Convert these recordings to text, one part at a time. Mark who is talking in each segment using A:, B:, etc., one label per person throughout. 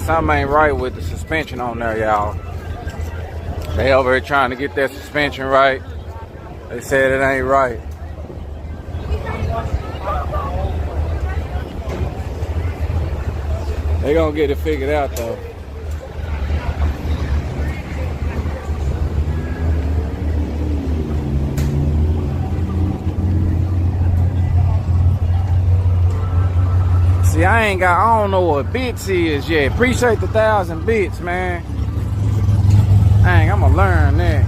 A: something ain't right with the suspension on there, y'all. They over here trying to get that suspension right. They said it ain't right. They gonna get it figured out though. See, I don't know what bits is yet. Appreciate the 1,000 bits, man. Dang, I'm gonna learn that.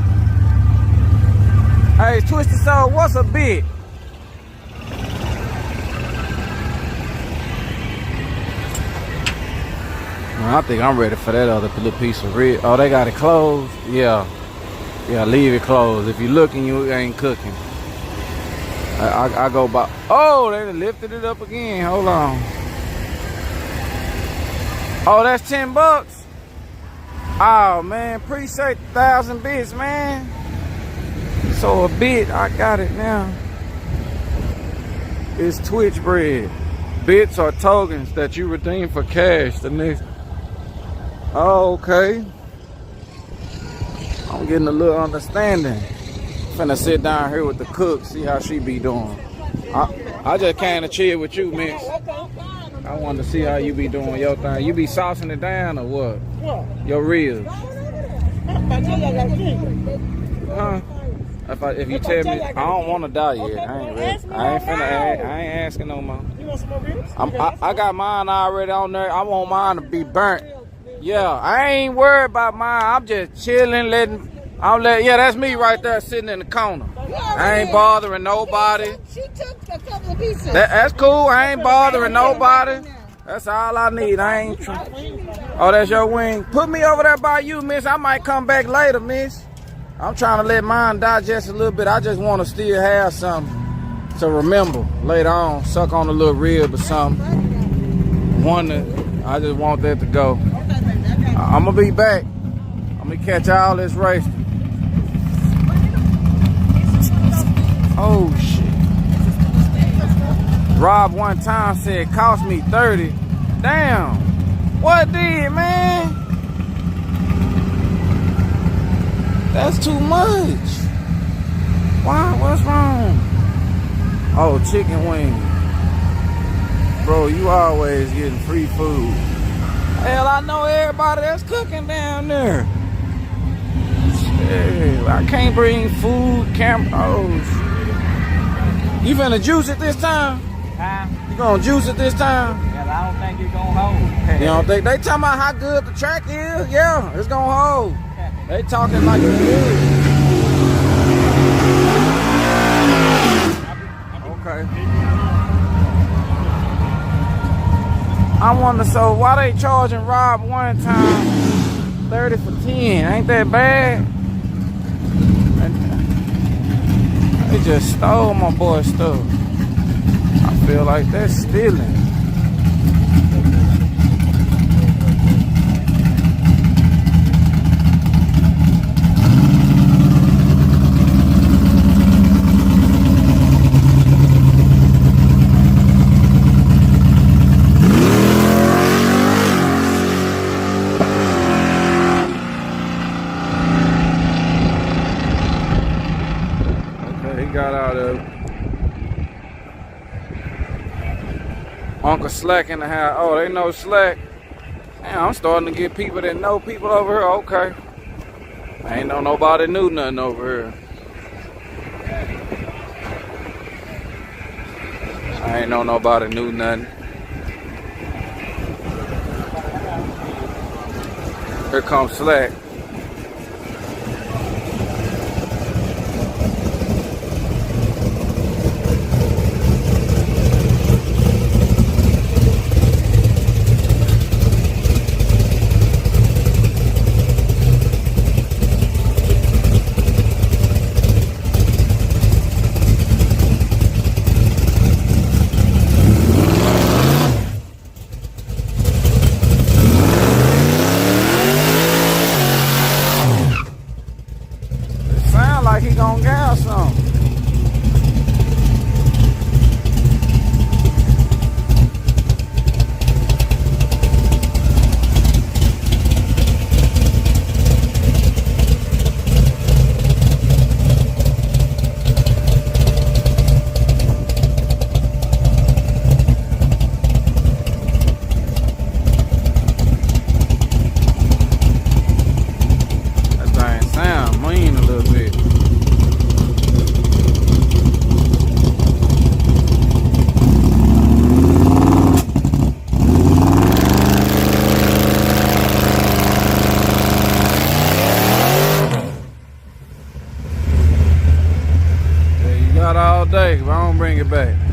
A: Hey, Twisted Soul, what's a bit? Man, I think I'm ready for that other little piece of red. Oh, they got it closed? Yeah. Yeah, leave it closed. If you're looking, you ain't cooking. I go by. Oh, they lifted it up again. Hold on. Oh, that's 10 bucks. Oh man, appreciate 1,000 bits, man. So a bit, I got it now. It's Twitch bread. Bits are tokens that you redeem for cash. The next. Oh, okay. I'm getting a little understanding. Finna sit down here with the cook, see how she be doing. I just came to chill with you, miss. I wanted to see how you be doing your thing. You be saucing it down or what? What? Your ribs. Huh? If you tell me, I don't want to die yet. I ain't asking no more. You want some more ribs? I got mine already on there. I want mine to be burnt. Yeah, I ain't worried about mine. I'm just chilling, yeah, that's me right there sitting in the corner. I ain't bothering nobody.
B: She took a couple of pieces.
A: That's cool. I ain't bothering nobody. That's all I need. I ain't trying. Oh, that's your wing. Put me over there by you, miss. I might come back later, miss. I'm trying to let mine digest a little bit. I just want to still have something to remember later on. Suck on a little rib or something. I just want that to go. I'm going to be back. I'm going to catch all this race. Oh shit. Rob one time said cost me 30. Damn. What did, man? That's too much. Why? What's wrong? Oh, chicken wings. Bro, you always getting free food. Hell, I know everybody that's cooking down there. Shit, I can't bring food, camera. Oh shit. You finna juice it this time?
C: Huh?
A: You gonna juice it this time?
C: Yeah, I don't think it's gonna hold.
A: You don't think? They talking about how good the track is? Yeah, it's gonna hold. They talking like it's good. Okay. I wonder, so why they charging Rob one time 30 for 10? Ain't that bad? They just stole my boy's stuff. I feel like that's stealing. Got out of Uncle Slack in the house. Oh, they know Slack. Damn, I'm starting to get people that know people over here. Okay. I ain't know nobody knew nothing over here. I ain't know nobody knew nothing. Here comes Slack. bring it back.